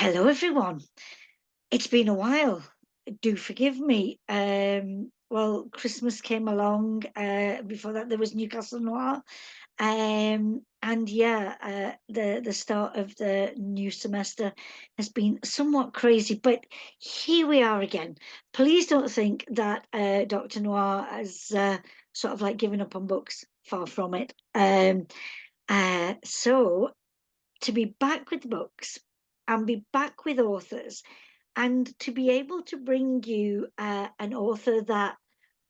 Hello, everyone. It's been a while. Do forgive me. Well, Christmas came along. Before that, there was Newcastle Noir. And yeah, the start of the new semester has been somewhat crazy, but here we are again. Please don't think that Dr. Noir has sort of like given up on books. Far from it. So to be back with books and be back with authors and to be able to bring you an author that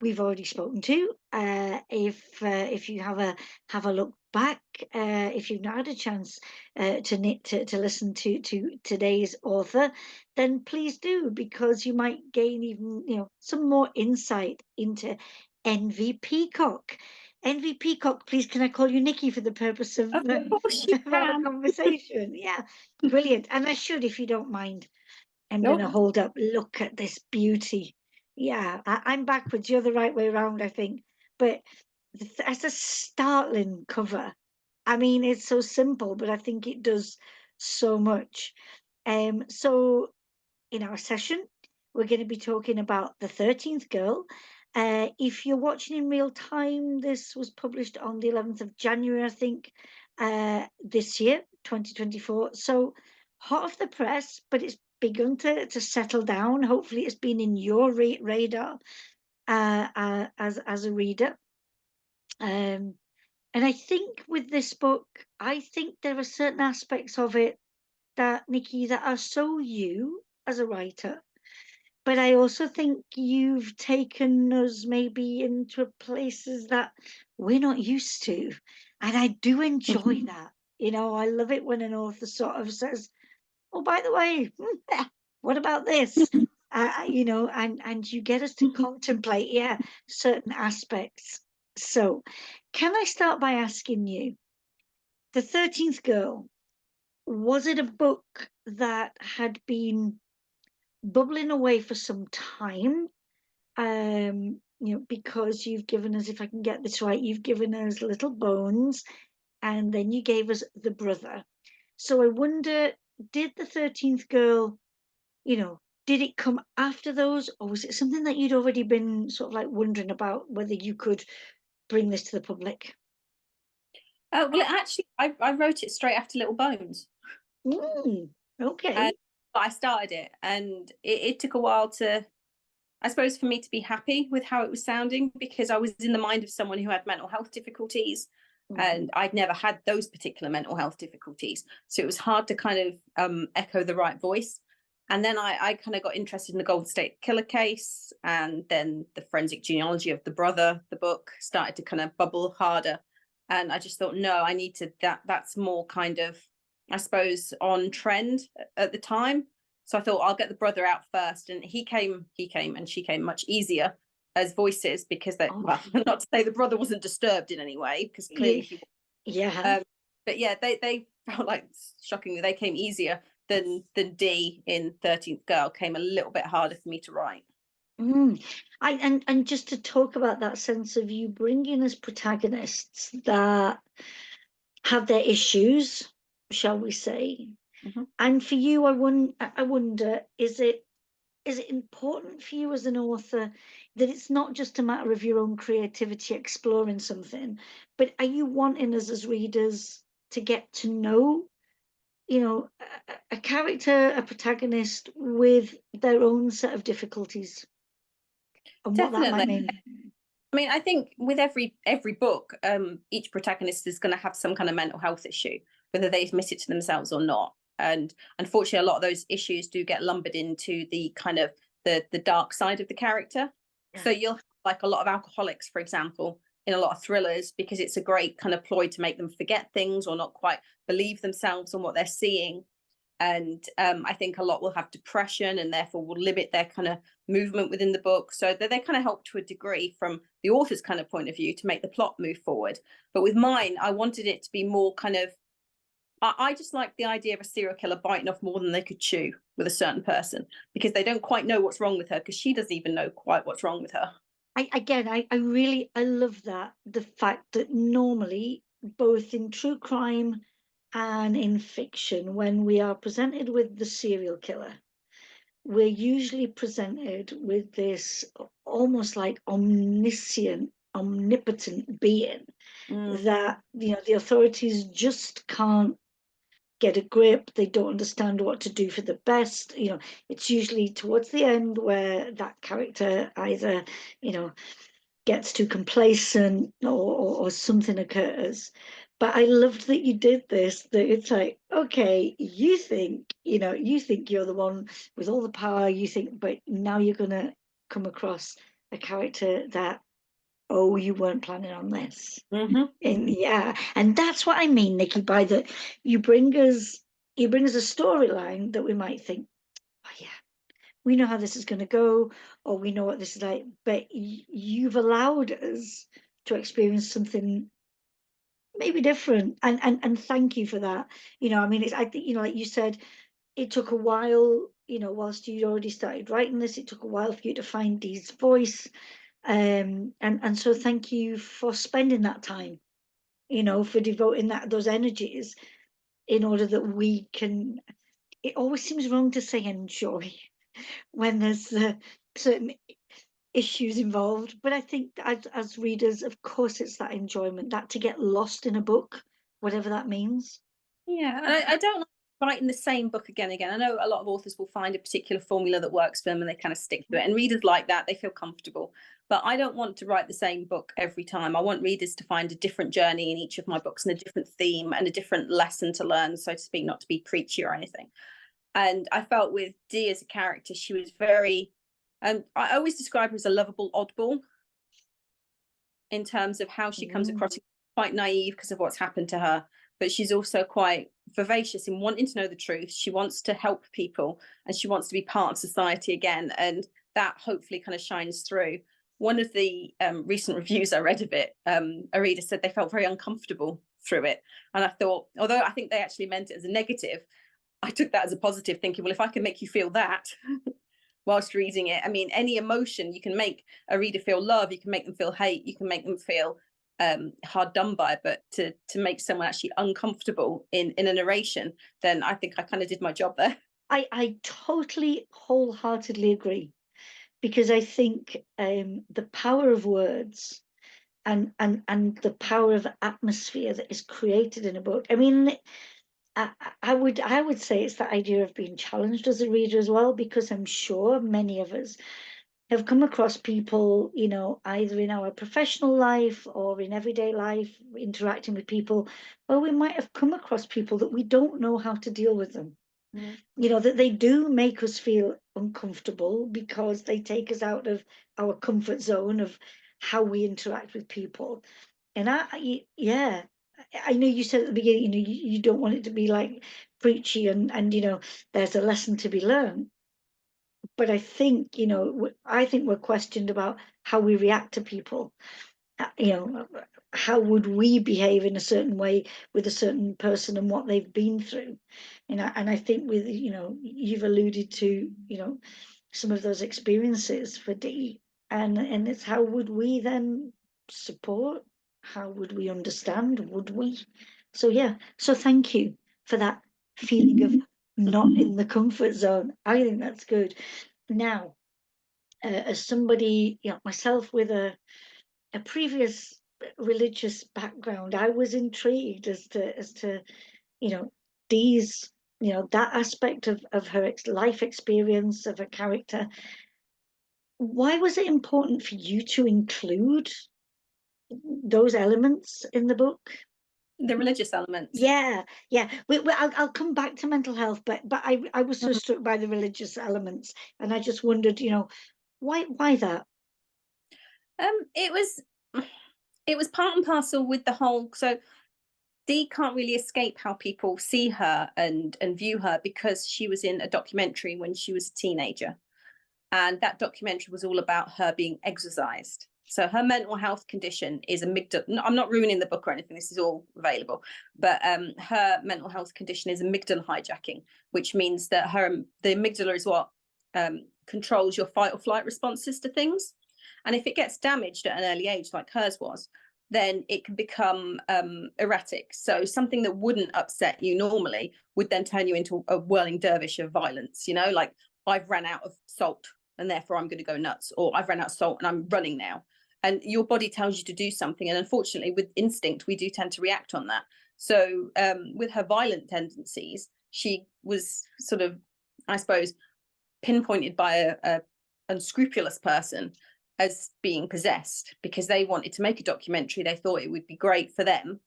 we've already spoken to. If you have a look back, if you've not had a chance to listen to today's author, then please do, because you might gain even some more insight into NV Peacock. NV Peacock, please, can I call you Nikki for the purpose of, Of course you of our can. conversation? Yeah, brilliant. And I should, if you don't mind. I'm going to Nope. hold up. Look at this beauty. Yeah, I'm backwards. You're the right way around, I think. But that's a startling cover. I mean, it's so simple, but I think it does so much. So in our session, we're going to be talking about The 13th Girl. If you're watching in real time, this was published on the 11th of January, I think, this year, 2024. So hot off the press, but it's begun to settle down. Hopefully, it's been in your radar as a reader. Um, and I think with this book, I think there are certain aspects of it that, Nikki, that are so you as a writer, but I also think you've taken us maybe into places that we're not used to. And I do enjoy that. I love it when an author sort of says, oh, by the way, what about this? And you get us to contemplate, yeah, certain aspects. So, can I start by asking you, The 13th Girl, was it a book that had been bubbling away for some time? Because you've given us, if I can get this right, you've given us Little Bones, and then you gave us The Brother. So I wonder, did The 13th Girl, did it come after those, or was it something that you'd already been sort of like wondering about whether you could bring this to the public? Well, I wrote it straight after Little Bones, Okay. and I started it, and it took a while to, I suppose, for me to be happy with how it was sounding, because I was in the mind of someone who had mental health difficulties, Mhm. and I'd never had those particular mental health difficulties, so it was hard to kind of echo the right voice. And then I kind of got interested in the Golden State Killer case, and then the forensic genealogy of the brother, the book, started to kind of bubble harder. And I just thought, no, I need to, that's more kind of, I suppose, on trend at the time. So I thought I'll get the brother out first. And he came, and she came much easier as voices, because they, Oh, well, not to say the brother wasn't disturbed in any way, because clearly yeah. he was. Yeah. But yeah, they felt like, shockingly, they came easier than D in 13th Girl, came a little bit harder for me to write. Mm. And just to talk about that sense of you bringing us protagonists that have their issues, shall we say? Mhm. And for you, I wonder, is it important for you as an author that it's not just a matter of your own creativity exploring something, but are you wanting us as readers to get to know, a character, a protagonist with their own set of difficulties and what that might Definitely. mean? I mean, I think with every book, each protagonist is going to have some kind of mental health issue, whether they admit it to themselves or not. And unfortunately, a lot of those issues do get lumbered into the kind of the dark side of the character. Yeah. So you'll have like a lot of alcoholics, for example, in a lot of thrillers, because it's a great kind of ploy to make them forget things or not quite believe themselves on what they're seeing. And I think a lot will have depression, and therefore will limit their kind of movement within the book, so that they kind of help to a degree from the author's kind of point of view to make the plot move forward. But with mine, I wanted it to be more kind of, I just like the idea of a serial killer biting off more than they could chew with a certain person, because they don't quite know what's wrong with her, because she doesn't even know quite what's wrong with her. I love that, the fact that normally, both in true crime and in fiction, when we are presented with the serial killer, we're usually presented with this almost like omniscient, omnipotent being Mm, that, the authorities just can't get a grip. They don't understand what to do for the best. It's usually towards the end where that character either, you know, gets too complacent, or something occurs. But I loved that you did this, that it's like, okay, you think you're the one with all the power, but now you're gonna come across a character that, oh, you weren't planning on this. hmm. And yeah, and that's what I mean, Nikki, by that you bring us you bring us a storyline that we might think, oh yeah, we know how this is going to go, or we know what this is like, but you've allowed us to experience something maybe different, and thank you for that. I mean, I think, like you said, it took a while, whilst you'd already started writing this, it took a while for you to find Dee's voice. And so thank you for spending that time, for devoting those energies in order that we can. It always seems wrong to say enjoy when there's certain issues involved, but I think as readers, of course, it's that enjoyment, that to get lost in a book, whatever that means. Yeah, and I don't like writing the same book again and again. I know a lot of authors will find a particular formula that works for them and they kind of stick to it. And readers like that, they feel comfortable. But I don't want to write the same book every time. I want readers to find a different journey in each of my books and a different theme and a different lesson to learn, so to speak, not to be preachy or anything. And I felt with Dee as a character, she was very, I always describe her as a lovable oddball in terms of how she comes Mm. across, quite naive because of what's happened to her, but she's also quite vivacious in wanting to know the truth. She wants to help people and she wants to be part of society again. And that hopefully kind of shines through. One of the recent reviews I read of it, a reader said they felt very uncomfortable through it. And I thought, although I think they actually meant it as a negative, I took that as a positive, thinking, well, if I can make you feel that whilst reading it. I mean, any emotion, you can make a reader feel love, you can make them feel hate, you can make them feel hard done by, but to make someone actually uncomfortable in a narration, then I think I kind of did my job there. I totally wholeheartedly agree, because I think the power of words, and the power of atmosphere that is created in a book. I mean, I would say it's the idea of being challenged as a reader as well, because I'm sure many of us have come across people, either in our professional life or in everyday life, interacting with people, where we might have come across people that we don't know how to deal with them. Mm. That they do make us feel uncomfortable because they take us out of our comfort zone of how we interact with people. And yeah, I know you said at the beginning, you don't want it to be like preachy, and there's a lesson to be learned. But I think we're questioned about how we react to people. How would we behave in a certain way with a certain person and what they've been through? And I think with, you've alluded to, some of those experiences for Dee, and it's how would we then support? How would we understand? Would we? So yeah, so thank you for that feeling of not in the comfort zone. I think that's good. Now, as somebody, myself with a previous religious background, I was intrigued as to you know Dee's, that aspect of her life experience, of her character. Why was it important for you to include those elements in the book? The religious elements. Yeah, yeah. I'll come back to mental health, but I was so struck by the religious elements, and I just wondered, why that? It was part and parcel with the whole. So Dee can't really escape how people see her and view her because she was in a documentary when she was a teenager, and that documentary was all about her being exorcised. So her mental health condition is amygdala. No, I'm not ruining the book or anything. This is all available, but her mental health condition is amygdala hijacking, which means that the amygdala is what controls your fight or flight responses to things, and if it gets damaged at an early age, like hers was, then it can become erratic. So something that wouldn't upset you normally would then turn you into a whirling dervish of violence, you know, like I've ran out of salt and therefore I'm going to go nuts, or I've run out of salt and I'm running now. And your body tells you to do something. And unfortunately, with instinct, we do tend to react on that. So with her violent tendencies, she was sort of, I suppose, pinpointed by a unscrupulous person as being possessed because they wanted to make a documentary. They thought it would be great for them,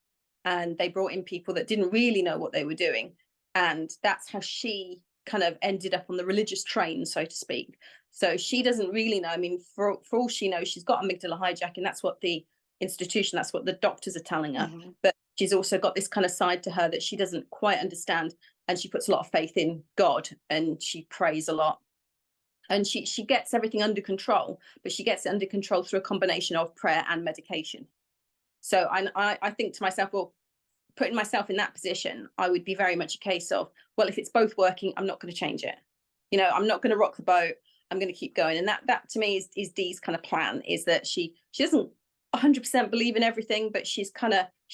and they brought in people that didn't really know what they were doing, and that's how she kind of ended up on the religious train, so to speak. So she doesn't really know. I mean, for all she knows, she's got amygdala hijacking. That's what the institution, that's what the doctors are telling her. Mhm. But she's also got this kind of side to her that she doesn't quite understand, and she puts a lot of faith in God, and she prays a lot, and she gets everything under control, but she gets it under control through a combination of prayer and medication. So I think to myself, well, putting myself in that position, I would be very much a case of, well, if it's both working, I'm not going to change it. You know, I'm not going to rock the boat. I'm going to keep going. And that to me is Dee's kind of plan, is that she doesn't 100% believe in everything, but she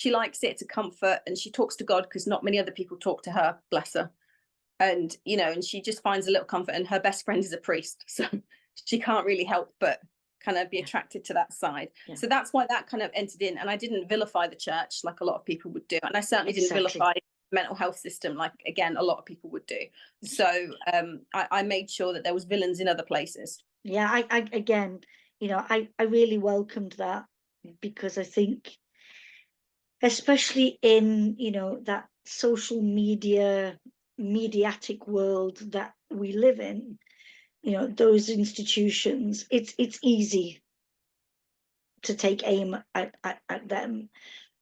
likes it to comfort, and she talks to God because not many other people talk to her, bless her. And you know, and she just finds a little comfort, and her best friend is a priest, so she can't really help but kind of be Yeah. attracted to that side. Yeah. So that's why that kind of entered in. And I didn't vilify the church like a lot of people would do, and I certainly didn't Exactly. vilify the mental health system like, again, a lot of people would do. So I made sure that there was villains in other places. Yeah, I again, I really welcomed that, because I think, especially in, that social media, mediatic world that we live in, those institutions, it's easy to take aim at them.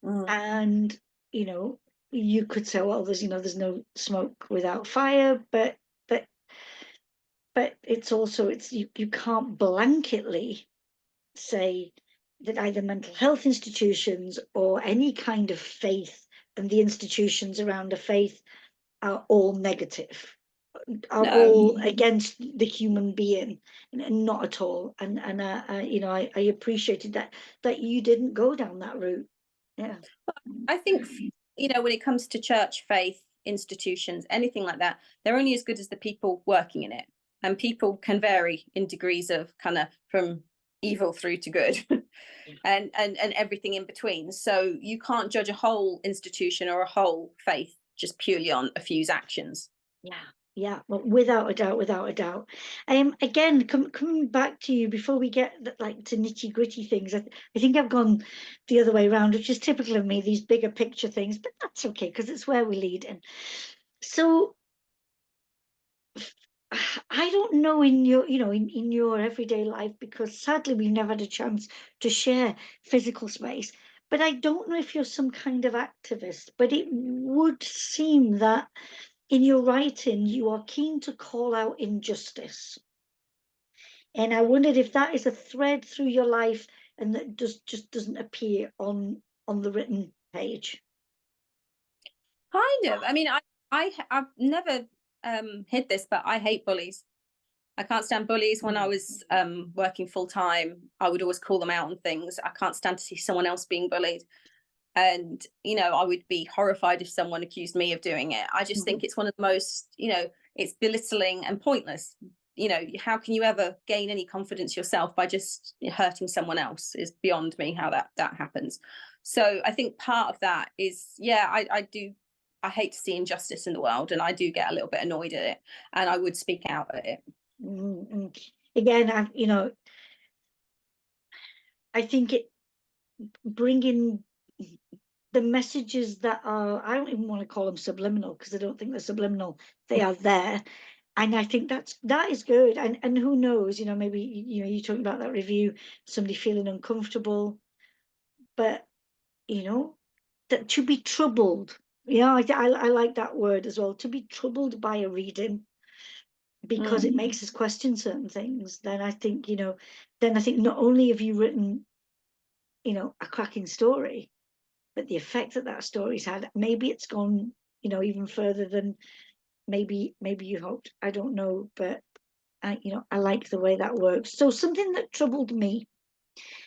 Mm. And, you know, you could say, well, there's no smoke without fire, but it's also, you can't blanketly say that either mental health institutions or any kind of faith and the institutions around a faith are all negative, are No, all against the human being, and not at all. I appreciated that you didn't go down that route. Yeah. I think, you know, when it comes to church, faith, institutions, anything like that, they're only as good as the people working in it. And people can vary in degrees of kind of from evil through to good and everything in between. So you can't judge a whole institution or a whole faith just purely on a few's actions. Yeah, yeah, well, without a doubt, without a doubt. Again, coming back to you before we get like to nitty gritty things, I think I've gone the other way around, which is typical of me, these bigger picture things, but that's okay because it's where we lead in. So I don't know, in your, in your everyday life, because sadly we've never had a chance to share physical space. But I don't know if you're some kind of activist, but it would seem that in your writing, you are keen to call out injustice. And I wondered if that is a thread through your life and that just doesn't appear on the written page. Kind of. I mean, I've never hid this, but I hate bullies. I can't stand bullies. When I Mm. was working full time, I would always call them out on things. I can't stand to see someone else being bullied. And, you know, I would be horrified if someone accused me of doing it. I just think Mhm. it's one of the most, you know, it's belittling and pointless. You know, how can you ever gain any confidence yourself by just hurting someone else? Is beyond me how that happens. So I think part of that is, yeah, I do. I hate to see injustice in the world, and I do get a little bit annoyed at it, and I would speak out at it. Mm. Again, I think it bringing the messages that are, I don't even want to call them subliminal because I don't think they're subliminal. They are there. And I think that is good. And who knows, maybe, you talking about that review, somebody feeling uncomfortable, but, you know, that to be troubled. Yeah, I like that word as well. To be troubled by a reading because it Mm. makes us question certain things. Then I think not only have you written, a cracking story, but the effect that story's had, maybe it's gone, even further than maybe you hoped. I don't know, but I like the way that works. So something that troubled me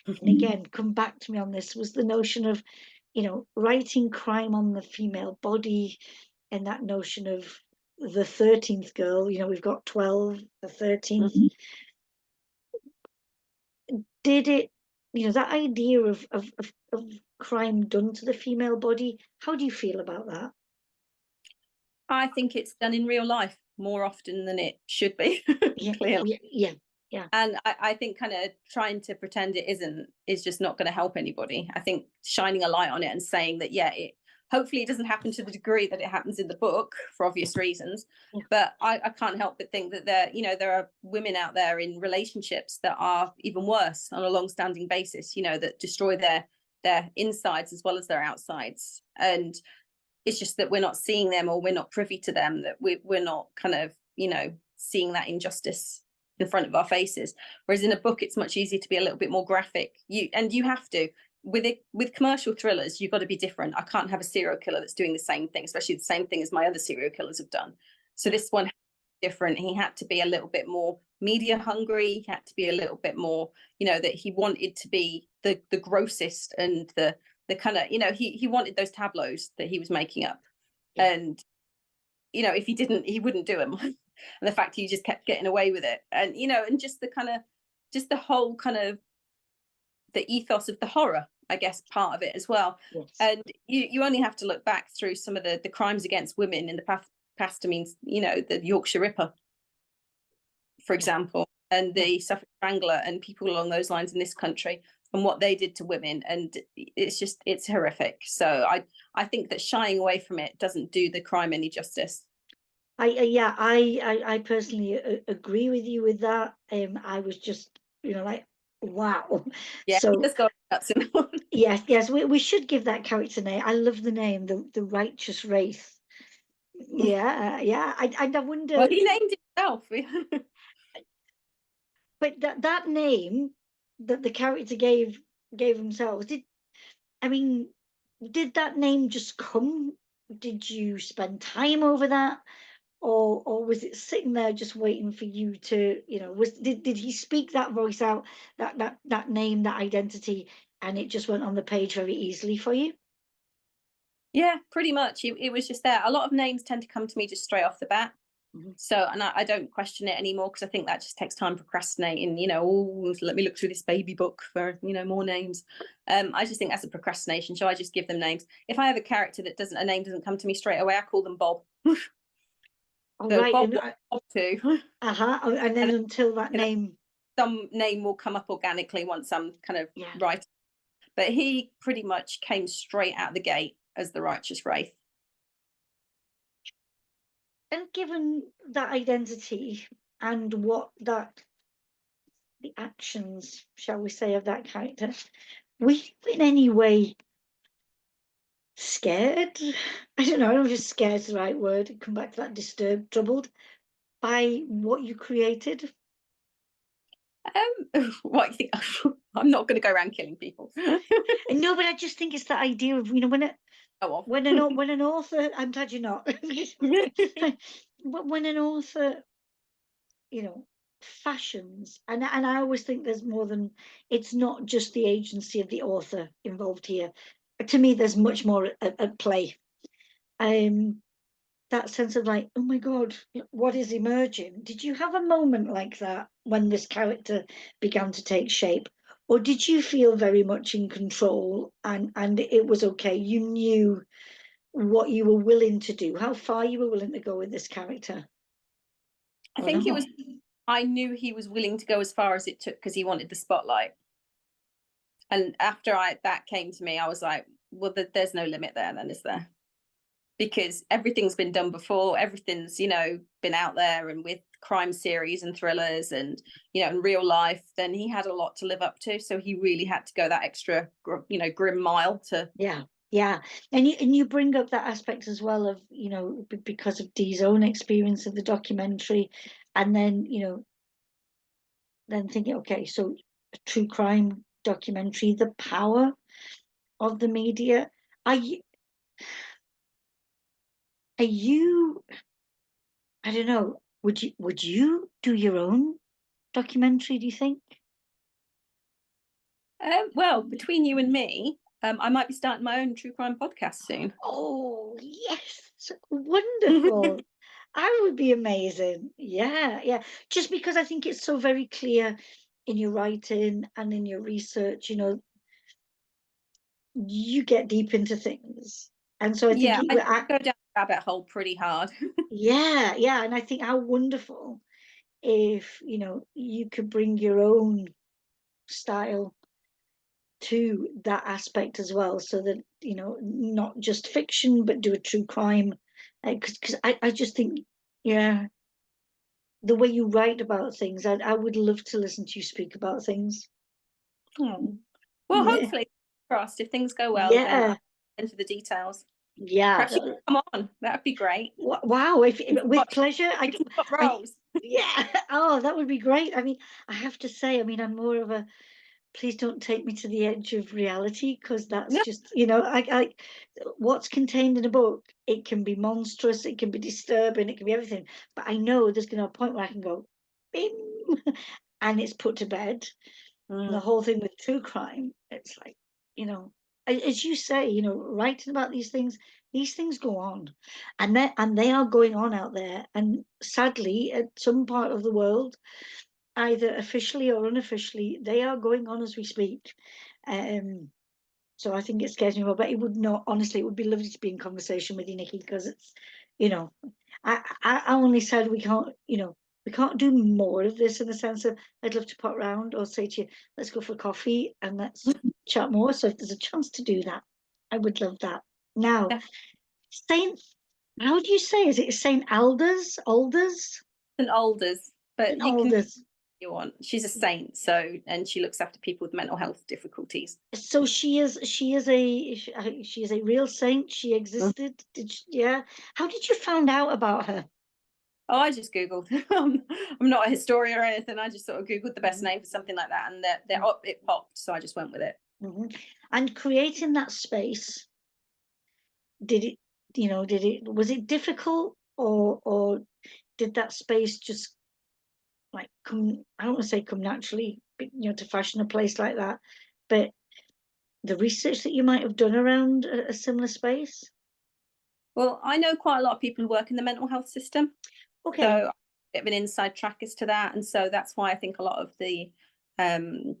And again, come back to me on this, was the notion of, writing crime on the female body, and that notion of the 13th girl. We've got 12, the 13th. Did it, that idea of crime done to the female body, how do you feel about that? I think it's done in real life more often than it should be, Yeah, clearly. yeah, yeah, yeah, And I think kind of trying to pretend it isn't is just not going to help anybody. I think shining a light on it and saying that, yeah, hopefully it doesn't happen to the degree that it happens in the book for obvious reasons. yeah, But I can't help but think that there are women out there in relationships that are even worse on a long-standing basis, that destroy their insides as well as their outsides. And it's just that we're not seeing them, or we're not privy to them, that we're not kind of, seeing that injustice in front of our faces. Whereas in a book, it's much easier to be a little bit more graphic. You have to, with commercial thrillers, you've got to be different. I can't have a serial killer that's doing the same thing, especially the same thing as my other serial killers have done. So this one different. He had to be a little bit more media hungry. He had to be a little bit more, that he wanted to be the grossest and the kind of, he wanted those tableaus that he was making up. yeah. And if he didn't, he wouldn't do them. And the fact he just kept getting away with it, and and just the whole kind of the ethos of the horror, I guess, part of it as well. Yes. And you only have to look back through some of the crimes against women in the past. I mean, the Yorkshire Ripper, for Yeah, example, and yeah. the Suffolk Strangler, and people along those lines in this country, and what they did to women. And it's horrific. So I think that shying away from it doesn't do the crime any justice. Yeah, I personally agree with you with that. I was just, like, wow. Yeah, he So does go nuts in that one. yes, yes, we should give that character name. I love the name, the Righteous Wraith. Yeah, yeah. I Well, wonder, he named himself. but that name that the character gave themselves, I mean, did that name just come? Did you spend time over that? Or was it sitting there just waiting for you to, did he speak that voice out, that name, that identity, and it just went on the page very easily for you? Yeah, pretty much. It was just there. A lot of names tend to come to me just straight off the bat. Mhm. So, and I don't question it anymore, because I think that just takes time procrastinating. Oh, let me look through this baby book for more names. I just think that's a procrastination. So I just give them names. If I have a character that a name doesn't come to me straight away, I call them Bob. All So right, Bob and one, Bob two, and then and until that then name, some name will come up organically once I'm kind of yeah. right. But he pretty much came straight out the gate as the Righteous Wraith. And given that identity and what the actions, shall we say, of that character, were you in any way scared? I don't know, I don't know if scared is the right word. Come back to that, disturbed, troubled by what you created. What you think? I'm not going to go around killing people. And no, but I just think it's the idea of, Oh, when an author, I'm glad you're not, but when an author, you know, fashions, and I always think there's more than, it's not just the agency of the author involved here. To me, there's much more at play. Um, that sense of like, oh my God, what is emerging? Did you have a moment like that when this character began to take shape? Or did you feel very much in control, and it was okay? You knew what you were willing to do, how far you were willing to go with this character? I Oh think it no. was. I knew he was willing to go as far as it took because he wanted the spotlight. And after that came to me, I was like, well, there's no limit there, then, is there? Because everything's been done before. Everything's been out there, and with crime series and thrillers, and in real life, then he had a lot to live up to. So he really had to go that extra, grim mile to. Yeah, yeah. And you bring up that aspect as well of, because of Dee's own experience of the documentary, and then thinking, okay, so a true crime documentary, the power of the media. Are you, I don't know, would you do your own documentary, do you think? Well, between you and me, I might be starting my own true crime podcast soon. Oh, yes. Wonderful. I would be amazing. Yeah, yeah. Just because I think it's so very clear in your writing and in your research, you get deep into things. And so I think Yeah, it I would, go down the rabbit hole pretty hard. yeah, yeah. And I think how wonderful if, you could bring your own style to that aspect as well, so that, not just fiction, but do a true crime. Because I just think, yeah, the way you write about things, I would love to listen to you speak about things. Oh. Well, Yeah, hopefully, crossed. If things go well, then I'll yeah, get into the details. yeah. Perhaps you can come on. That'd be great. Wow, if with What pleasure, if you've got I, roles? yeah. Oh, that would be great. I mean, I have to say, I mean, I'm more of a please don't take me to the edge of reality, because that's No. just, what's contained in a book, it can be monstrous, it can be disturbing, it can be everything, but I know there's going to be a point where I can go bing and it's put to bed. And the Mm, whole thing with true crime, it's like, as you say, writing about these things go on, and they are going on out there, and sadly at some part of the world, either officially or unofficially, they are going on as we speak. Um, so I think it scares me more, but it would not, honestly, it would be lovely to be in conversation with you, Nikki, because it's, you know, I only said we can't do more of this, in the sense of I'd love to pop round or say to you, let's go for coffee and let's chat more. So if there's a chance to do that, I would love that. Now, definitely Saint, how do you say? Is it Saint Alders? Alders? an Alders, but Saint you can Alders. you want. She's a saint, so and she looks after people with mental health difficulties. So she is a real saint. She Mm. existed. Yeah. How did you find out about her? Oh, I just googled. I'm not a historian or anything. I just sort of googled the best Mhm, name for something like that, and it popped, so I just went with it. mhm. And creating that space, did it, was it difficult, or did that space just like come, I don't want to say come naturally, but, to fashion a place like that, but the research that you might have done around a similar space? Well, I know quite a lot of people who work in the mental health system, so Okay. a bit of an inside track as to that, and so that's why I think a lot of the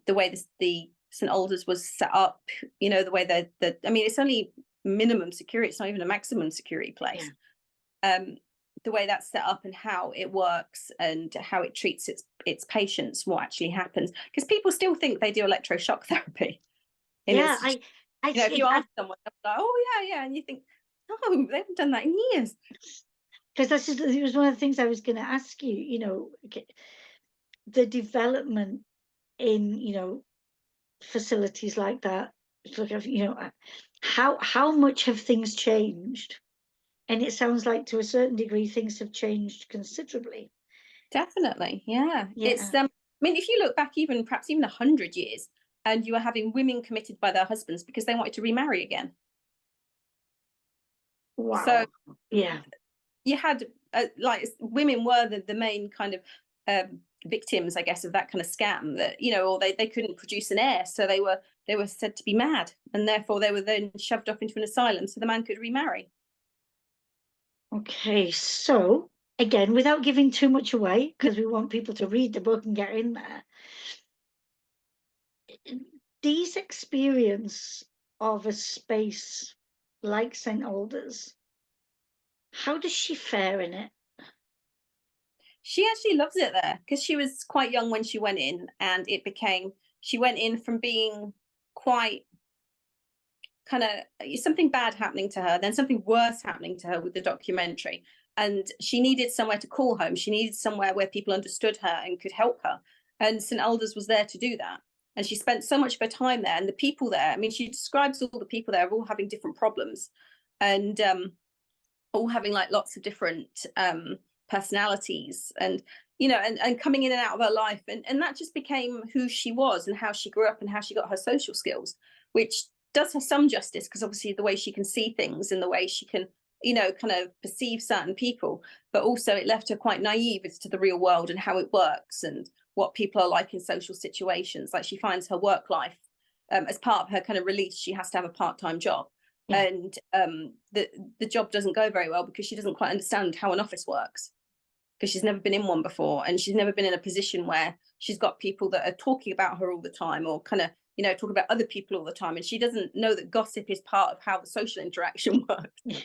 way the St Alders was set up, the way that I mean, it's only minimum security; it's not even a maximum security Yeah. place. Um, the way that's set up and how it works and how it treats its patients, what actually happens, because people still think they do electroshock therapy in Yeah, institutions. I If see. you ask someone, they're like, "Oh yeah, yeah," and you think, "No, they haven't done that in years." Because that's just, it was one of the things I was going to ask you. The development in, facilities like that. Sort of, how much have things changed? And it sounds like to a certain degree things have changed considerably. Definitely, yeah. It's Yeah. I mean, if you look back even perhaps even 100 years, and you were having women committed by their husbands because they wanted to remarry again. So Wow. Yeah. you had like women were the main kind of victims, I guess, of that kind of scam, that or they couldn't produce an heir, so they were said to be mad, and therefore they were then shoved off into an asylum so the man could remarry. Okay. So again, without giving too much away, because we want people to read the book and get in there, these experience of a space like St. Alders, how does she fare in it? She actually loves it there because she was quite young when she went in, and she went in from being quite kind of something bad happening to her, then something worse happening to her with the documentary. And she needed somewhere to call home. She needed somewhere where people understood her and could help her. And St. Alders was there to do that. And she spent so much of her time there. And the people there, I mean, she describes all the people there all having different problems, and all having like lots of different personalities, and and coming in and out of her life, and that just became who she was and how she grew up and how she got her social skills, which does her some justice, because obviously the way she can see things and the way she can kind of perceive certain people, but also it left her quite naive as to the real world and how it works and what people are like in social situations. Like, she finds her work life as part of her kind of release, she has to have a part-time job. Yeah. And the job doesn't go very well because she doesn't quite understand how an office works, because she's never been in one before, and she's never been in a position where she's got people that are talking about her all the time, or kind of, you know, talking about other people all the time, and she doesn't know that gossip is part of how the social interaction works.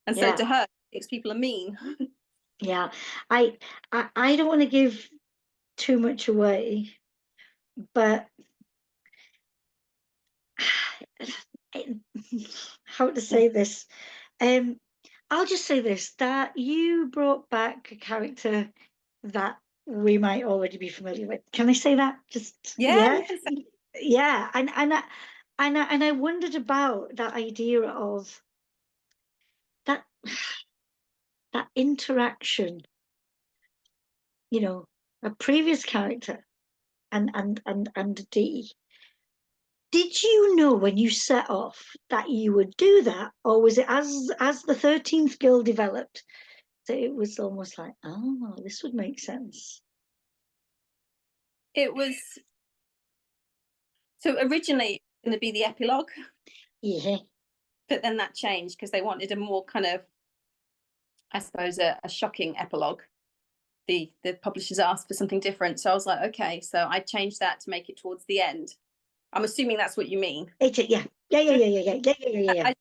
And so Yeah. to her, it makes people are mean. Yeah. I I don't want to give too much away, but how to say this? Um, I'll just say this, that you brought back a character that we might already be familiar with. Can I say that? Just Yeah, yeah, you can say. yeah. And I wondered about that idea of that that interaction, a previous character and Dee. Did you know when you set off that you would do that, or was it as the 13th girl developed that it was almost like, oh, this would make sense? It was, so originally going to be the epilogue, Yeah. but then that changed because they wanted a more kind of, I suppose, a shocking epilogue. The publishers asked for something different, so I was like, okay, so I changed that to make it towards the end. I'm assuming that's what you mean. Yeah. Yeah, yeah, yeah, yeah, yeah, yeah, yeah, yeah, yeah. I,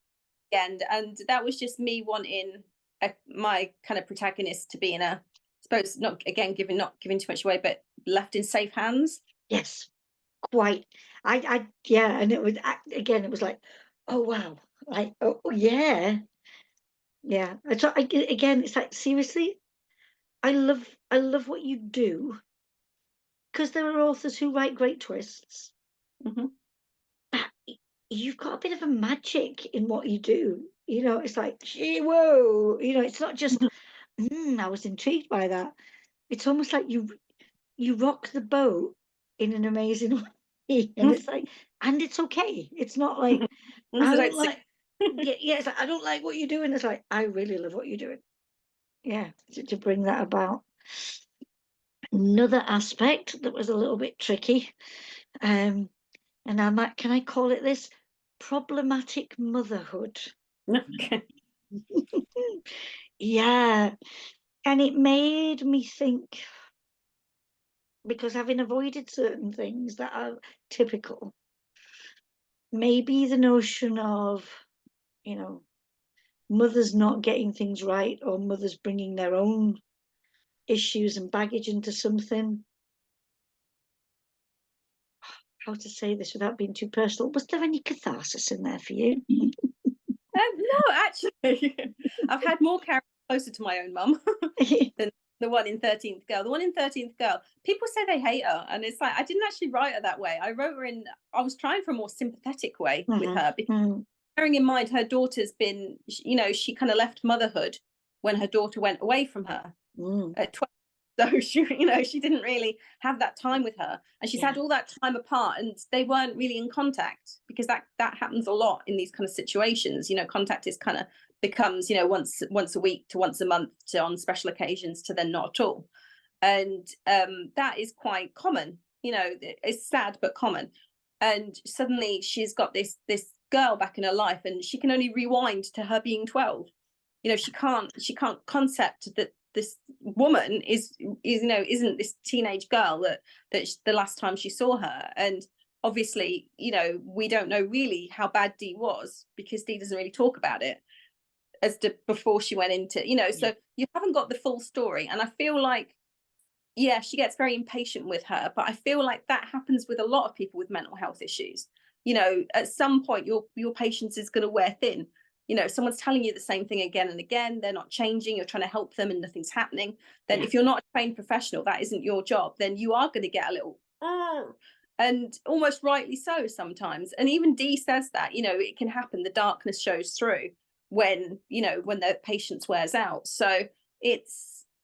end, and that was just me wanting my kind of protagonist to be in a, I suppose, not giving too much away, but left in safe hands. Yes, quite. Yeah, and it was again. It was like, oh wow, like oh yeah, yeah. Again, it's like seriously, I love what you do because there are authors who write great twists. Mm-hmm. But you've got a bit of a magic in what you do. It's like, gee, whoa. It's not just, I was intrigued by that. It's almost like you rock the boat in an amazing way. And it's like, and it's okay. It's not like, I don't like, yeah, it's like, I don't like what you're doing. It's like, I really love what you're doing. Yeah, to bring that about. Another aspect that was a little bit tricky. Um, and can I call it this? Problematic motherhood. Okay. Yeah. And it made me think, because having avoided certain things that are typical, maybe the notion of, you know, mothers not getting things right, or mothers bringing their own issues and baggage into something. How to say this without being too personal? Was there any catharsis in there for you? No, actually, I've had more characters closer to my own mum than the one in 13th Girl. The one in 13th Girl, people say they hate her, and it's like, I didn't actually write her that way. I wrote her in, I was trying for a more sympathetic way with her, because bearing in mind her daughter's been, she kind of left motherhood when her daughter went away from her at 12. So she didn't really have that time with her, and she's had all that time apart, and they weren't really in contact, because that happens a lot in these kind of situations. Contact is kind of becomes, once a week to once a month to on special occasions to then not at all. And that is quite common. It's sad but common. And suddenly she's got this girl back in her life, and she can only rewind to her being 12. She can't concept that this woman isn't this teenage girl that the last time she saw her. And obviously, we don't know really how bad Dee was, because Dee doesn't really talk about it as to before she went into, so you haven't got the full story. And I feel like, yeah, she gets very impatient with her, but I feel like that happens with a lot of people with mental health issues. At some point your patience is going to wear thin. Someone's telling you the same thing again and again, they're not changing, you're trying to help them and nothing's happening. Then if you're not a trained professional, that isn't your job, then you are going to get a little, and almost rightly so sometimes. And even Dee says that, it can happen, the darkness shows through when the patience wears out. So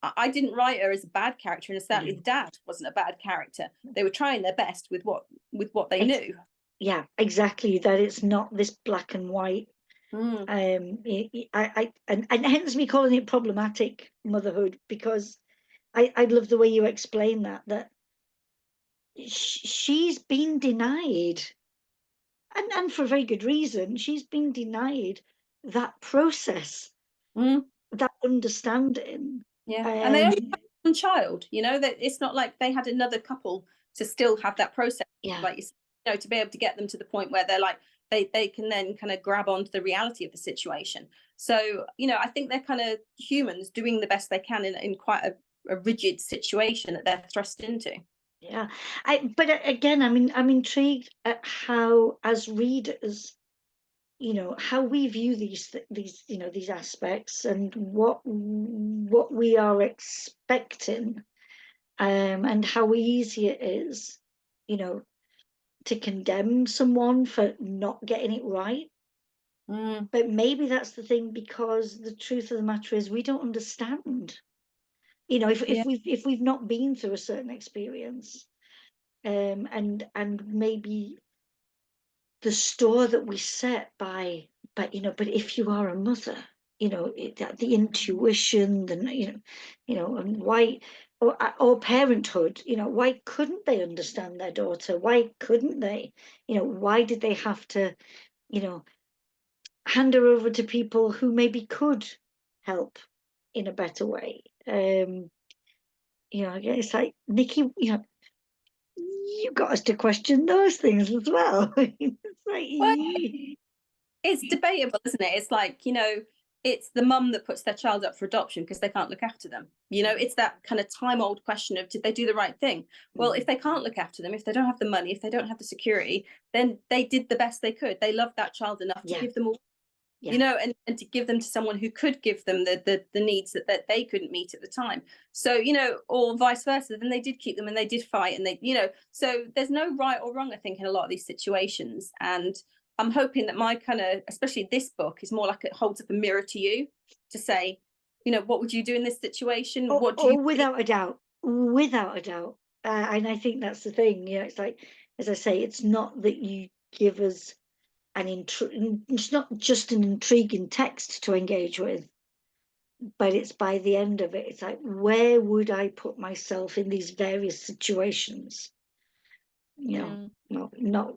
I didn't write her as a bad character, and certainly the dad wasn't a bad character. They were trying their best with what they knew. Yeah, exactly. That it's not this black and white. And hence me calling it problematic motherhood, because I love the way you explain that she's been denied and for a very good reason. She's been denied that process, Mm, that understanding. yeah, and they Um, only have one child. That it's not like they had another couple to still have that process, yeah, like to be able to get them to the point where they're like they can then kind of grab onto the reality of the situation. So I think they're kind of humans doing the best they can in quite a rigid situation that they're thrust into. yeah. But again, I mean, I'm intrigued at how, as readers, how we view these these aspects, and what we are expecting, and how easy it is, you know to condemn someone for not getting it right. Mm, But maybe that's the thing, because the truth of the matter is we don't understand. yeah. If we've not been through a certain experience, and maybe the store that we set by, but if you are a mother, the intuition, and why, or parenthood, why couldn't they understand their daughter? Why couldn't they? Why did they have to, you know hand her over to people who maybe could help in a better way? Again, it's like, Nikki, you got us to question those things as well. It's like, Well, it's debatable, isn't it? It's like, it's the mum that puts their child up for adoption because they can't look after them. It's that kind of time old question of, did they do the right thing? Well, if mm, they can't look after them, if they don't have the money, if they don't have the security, then they did the best they could. They loved that child enough to yeah, give them all, yeah, and to give them to someone who could give them the needs that they couldn't meet at the time. So, or vice versa, then they did keep them and they did fight, and so there's no right or wrong, I think, in a lot of these situations. And I'm hoping that my kind of, especially this book, is more like it holds up a mirror to you to say, what would you do in this situation? oh, What do oh, you think? without a doubt, without a doubt. And I think that's the thing. It's like, as I say, it's not that you give us it's not just an intriguing text to engage with, but it's by the end of it, it's like, where would I put myself in these various situations? Mm. Not,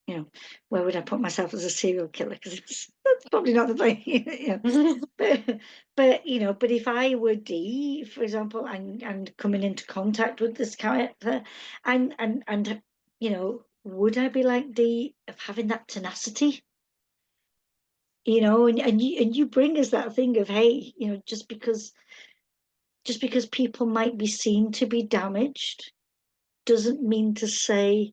you know, where would I put myself as a serial killer? Because that's probably not the thing. But but if I were Dee, for example, and coming into contact with this character, and would I be like Dee, of having that tenacity? And you bring us that thing of, hey, just because people might be seen to be damaged doesn't mean to say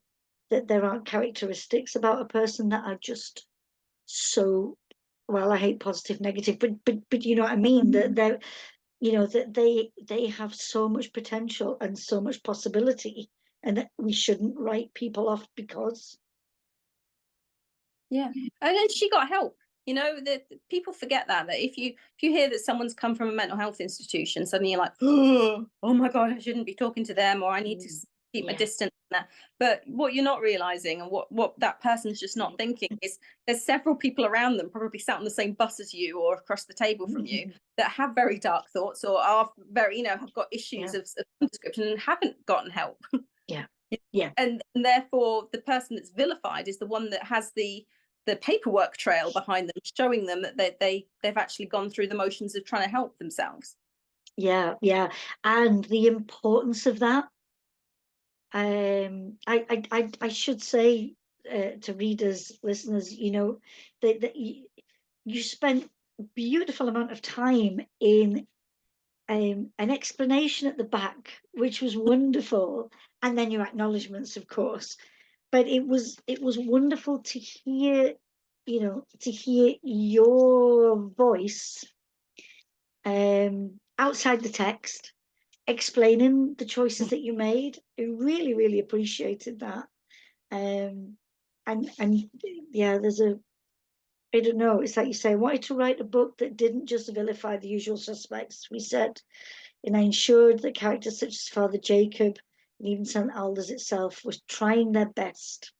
that there aren't characteristics about a person that are just so, well, I hate positive, negative, but you know what I mean, that they have so much potential and so much possibility, and that we shouldn't write people off because. Yeah, and then she got help. That people forget that if you hear that someone's come from a mental health institution, suddenly you're like, oh my god, I shouldn't be talking to them, or I need to Mm, keep my yeah, distance. From that. But what you're not realizing, and what that person's just not thinking, is there's several people around them, probably sat on the same bus as you or across the table from you, that have very dark thoughts, or are very, have got issues yeah, of some description and haven't gotten help. yeah, yeah, And therefore the person that's vilified is the one that has the paperwork trail behind them, showing them that they've actually gone through the motions of trying to help themselves. yeah, yeah. And the importance of that. I should say, to readers, listeners, that you spent a beautiful amount of time in, an explanation at the back, which was wonderful, and then your acknowledgements, of course. But it was wonderful to hear your voice, outside the text, explaining the choices that you made. I really, really appreciated that. Um, and yeah, I don't know. It's like you say, I wanted to write a book that didn't just vilify the usual suspects. We said, and I ensured that characters such as Father Jacob and even St. Alders itself was trying their best,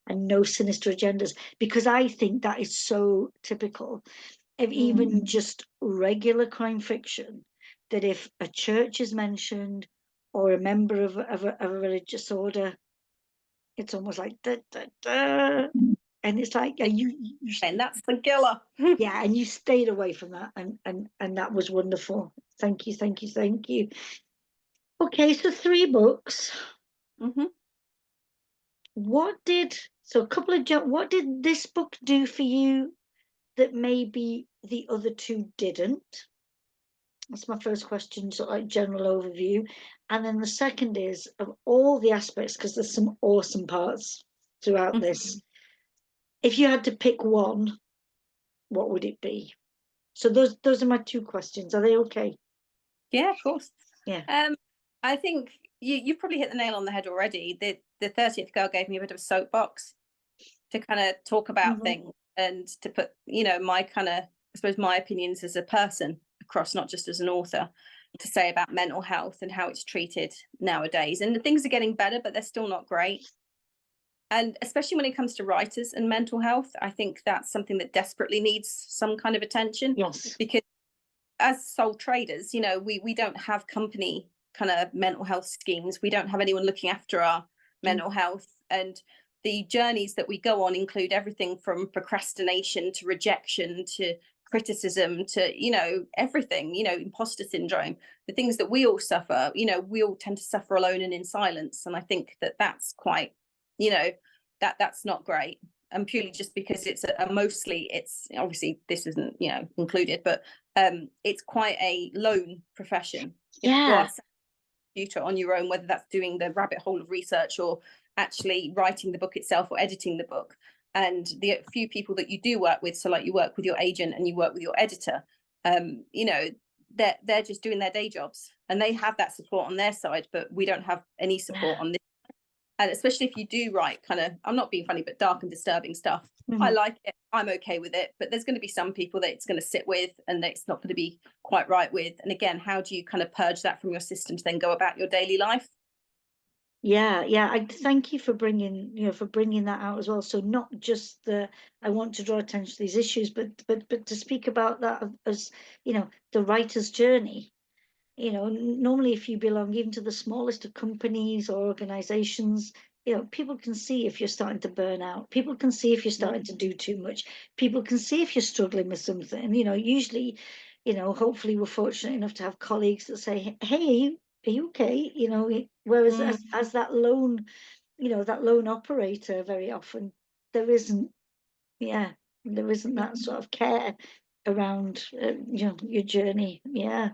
and no sinister agendas, because I think that is so typical of Mm. even just regular crime fiction, that if a church is mentioned, or a member of a religious order, it's almost like, da, da, da. and it's like, you And that's the killer. yeah, and you stayed away from that, and that was wonderful. Thank you, thank you, thank you. Okay, so 3 books. Hmm. So a couple of what did this book do for you that maybe the other two didn't? That's my first question, sort of like general overview. And then the second is of all the aspects, because there's some awesome parts throughout this. If you had to pick one, what would it be? So those are my 2 questions. Are they okay? Yeah, of course. Yeah. I think you probably hit the nail on the head already. The 30th girl gave me a bit of a soapbox to kind of talk about Mhm. things and to put, my kind of, I suppose, my opinions as a person across, not just as an author, to say about mental health and how it's treated nowadays. And the things are getting better, but they're still not great. And especially when it comes to writers and mental health, I think that's something that desperately needs some kind of attention, Yes. because as sole traders, we don't have company kind of mental health schemes. We don't have anyone looking after our Mm. mental health. And the journeys that we go on include everything from procrastination to rejection to criticism to, everything, imposter syndrome, the things that we all suffer, we all tend to suffer alone and in silence. And I think that that's quite, that's not great. And purely just because it's mostly, it's obviously this isn't, included, but it's quite a lone profession. You are Yeah. computer on your own, whether that's doing the rabbit hole of research or actually writing the book itself or editing the book. And the few people that you do work with, so like you work with your agent and you work with your editor, they're just doing their day jobs and they have that support on their side, but we don't have any support on this. And especially if you do write kind of, I'm not being funny, but dark and disturbing stuff, I Mhm. like it. I'm okay with it. But there's going to be some people that it's going to sit with and that it's not going to be quite right with. And again, how do you kind of purge that from your system to then go about your daily life? Yeah, yeah. I thank you for bringing that out as well. So not just I want to draw attention to these issues, but to speak about that as, the writer's journey. Normally if you belong even to the smallest of companies or organizations, people can see if you're starting to burn out. People can see if you're starting to do too much. People can see if you're struggling with something. Usually, hopefully we're fortunate enough to have colleagues that say, hey, are you okay? Whereas Mm, as that lone operator, very often there isn't, yeah, there isn't that mm. sort of care around, your journey. Yeah.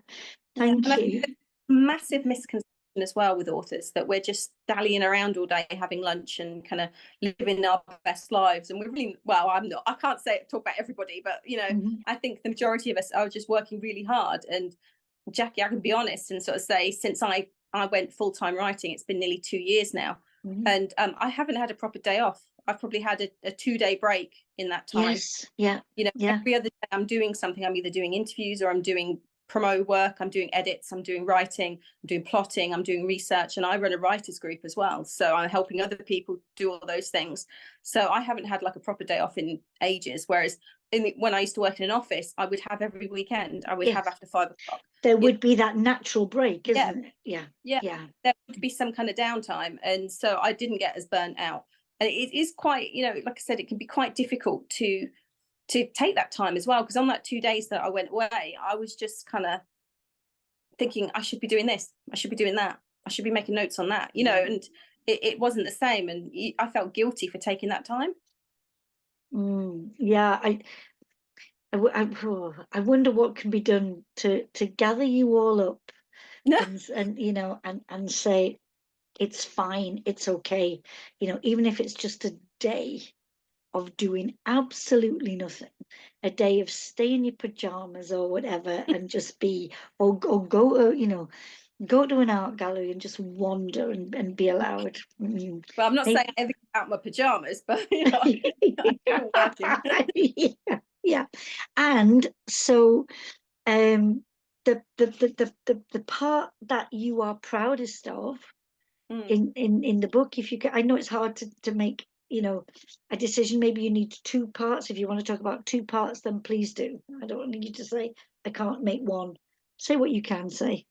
Yeah, and Thank I think you. there's a massive misconception as well with authors that we're just dallying around all day having lunch and kind of living our best lives. And we're really, well, I'm not, I can't say talk about everybody, but Mhm, I think the majority of us are just working really hard. And Jackie, I can be honest and sort of say, since I went full-time writing, it's been nearly 2 years now. mhm. And I haven't had a proper day off. I've probably had a 2-day break in that time. Yes, yeah, yeah, Every other day I'm doing something. I'm either doing interviews or I'm doing promo work, I'm doing edits, I'm doing writing, I'm doing plotting, I'm doing research, and I run a writers group as well. So I'm helping other people do all those things. So I haven't had like a proper day off in ages. Whereas when I used to work in an office, I would have every weekend. I would have yes. after 5 o'clock. There You would be that natural break, yeah, isn't it? Yeah, yeah. yeah. There would be some kind of downtime, and so I didn't get as burnt out. And it is quite, like I said, it can be quite difficult to take that time as well, because on that 2 days that I went away, I was just kind of thinking I should be doing this, I should be doing that, I should be making notes on that, and it wasn't the same, and I felt guilty for taking that time. Yeah, I wonder what can be done to gather you all up and say it's fine, it's okay. Even if it's just a day of doing absolutely nothing, a day of stay in your pajamas or whatever, and just be, or go to an art gallery and just wander and be allowed. Well, I'm not saying Maybe- I ever get out my pajamas, but I'm still working. yeah, yeah. And so, um, the part that you are proudest of Mm. in the book, if you can, I know it's hard to make, a decision. Maybe you need 2 parts. If you want to talk about 2 parts, then please do. I don't need you to say I can't make one. Say what you can say.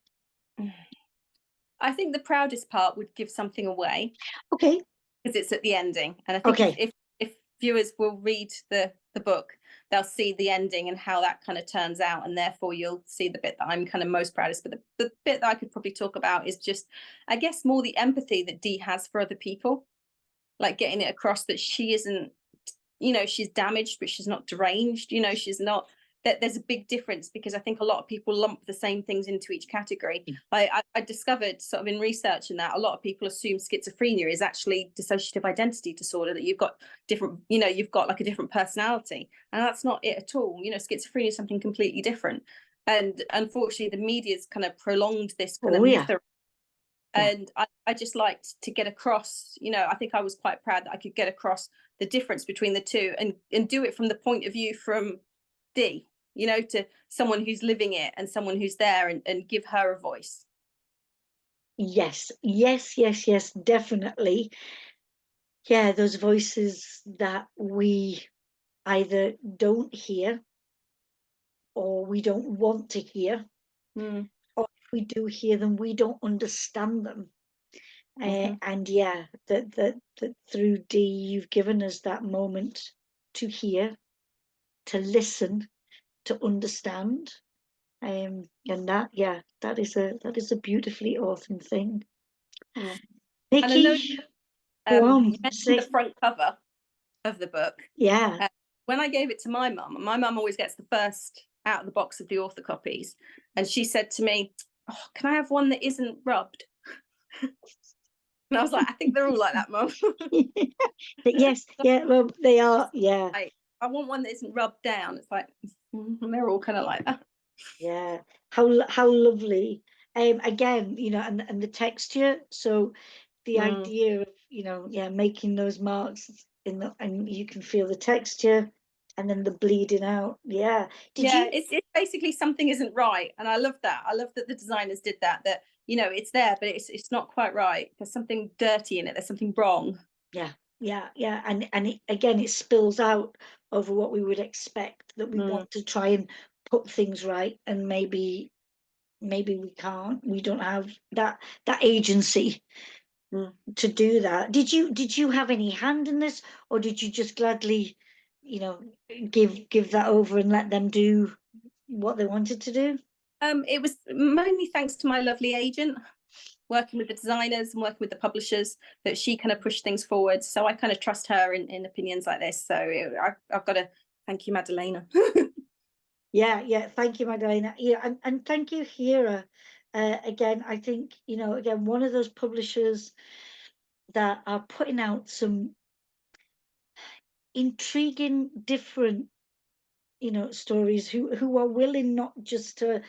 I think the proudest part would give something away Okay, because it's at the ending, and I think if okay. if viewers will read the book, they'll see the ending and how that kind of turns out, and therefore you'll see the bit that I'm kind of most proudest. But the bit that I could probably talk about is just, I guess, more the empathy that Dee has for other people, like getting it across that she isn't, she's damaged, but she's not deranged. She's not. That there's a big difference, because I think a lot of people lump the same things into each category. I discovered sort of in research and that a lot of people assume schizophrenia is actually dissociative identity disorder, that you've got different, you've got like a different personality, and that's not it at all. Schizophrenia is something completely different. And unfortunately, the media's kind of prolonged this kind of Oh yeah, myth. yeah. And I just liked to get across, I think I was quite proud that I could get across the difference between the two, and do it from the point of view from Dee, to someone who's living it and someone who's there, and give her a voice. Yes, yes, yes, yes, definitely. Yeah, those voices that we either don't hear or we don't want to hear, Mm, or if we do hear them, we don't understand them. mhm, And yeah, that through Dee, you've given us that moment to hear, to listen, to understand. And that, yeah, that is a beautifully awesome thing. mm. And I know, Nikki, go you on, mentioned the say, front cover of the book. yeah, Uh, when I gave it to my mum always gets the first out of the box of the author copies, and she said to me, "Oh, can I have one that isn't rubbed?" And I was like, "I think they're all like that, mum." yes, yeah, well, they are, yeah, Like, I want one that isn't rubbed down. It's like, they're all kind of like that. yeah. How lovely. Again, and the texture. So the Mm. idea of, yeah, making those marks and you can feel the texture, and then the bleeding out. Yeah. Did Yeah, you? it's basically something isn't right, and I love that. I love that the designers did that. That it's there, but it's not quite right. There's something dirty in it. There's something wrong. Yeah, yeah, yeah. And again, it spills out over what we would expect, that we Mm. want to try and put things right, and maybe we can't. We don't have that agency Mm. to do that. Did you have any hand in this, or did you just gladly, you know, give that over and let them do what they wanted to do? It was mainly thanks to my lovely agent, working with the designers and working with the publishers, that she kind of pushed things forward. So I kind of trust her in opinions like this. So I've got to thank you, Madalena. Yeah, yeah. Thank you, Magdalena. Yeah, and thank you, Hira. Again, I think, again, one of those publishers that are putting out some intriguing, different, stories, who are willing not just to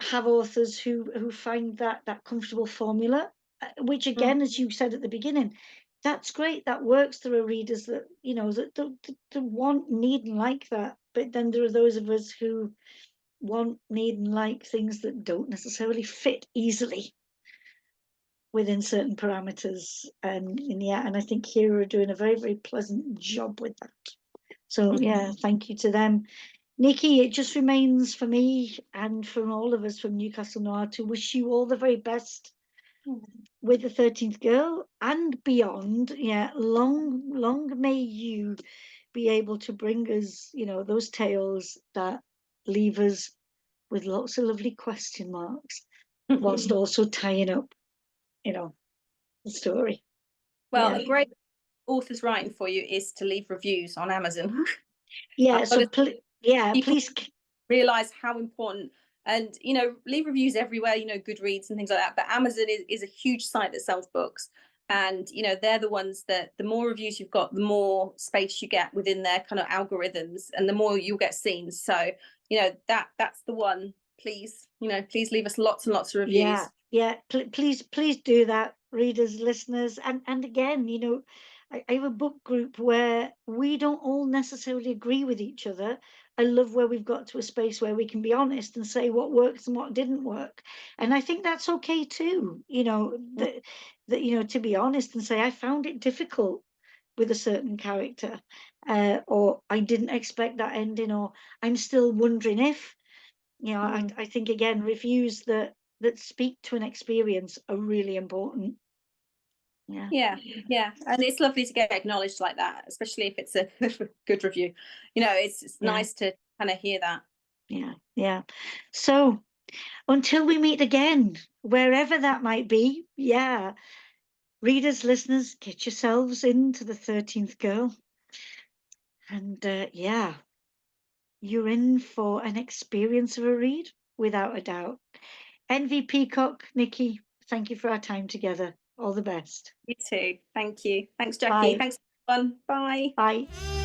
have authors who find that comfortable formula, which Mm. again, as you said at the beginning, that's great. That works. There are readers that, that want, need, and like that. But then there are those of us who want, need, and like things that don't necessarily fit easily within certain parameters. And yeah, and I think Hero are doing a very, very pleasant job with that. So yeah, thank you to them. Nikki, it just remains for me and from all of us from Newcastle Noir to wish you all the very best with the 13th Girl and beyond. Yeah, long, long may you be able to bring us, those tales that leave us with lots of lovely question marks, whilst also tying up, you know, the story. Well, Yeah. a great author's writing for you is to leave reviews on Amazon. Yeah, I've got so to yeah, people please. realize how important, and leave reviews everywhere, Goodreads and things like that, but Amazon is a huge site that sells books, and they're the ones that the more reviews you've got, the more space you get within their kind of algorithms, and the more you'll get seen. So that's the one. Please, please leave us lots and lots of Yeah, reviews. yeah, please do that, readers, listeners. And again, I have a book group where we don't all necessarily agree with each other. I love where we've got to a space where we can be honest and say what works and what didn't work. And I think that's okay too, that to be honest and say I found it difficult with a certain character, or I didn't expect that ending, or I'm still wondering if. Mm. I think again, reviews that speak to an experience are really important. Yeah. Yeah, yeah, and it's lovely to get acknowledged like that, especially if it's a good review. It's Yeah. nice to kind of hear that. Yeah. Yeah. So until we meet again, wherever that might be, yeah. Readers, listeners, get yourselves into the 13th Girl. And yeah, you're in for an experience of a read, without a doubt. Envy Peacock, Nikki, thank you for our time together. All the best. You too. Thank you. Thanks, Jackie. Bye. Thanks, everyone. Bye. Bye.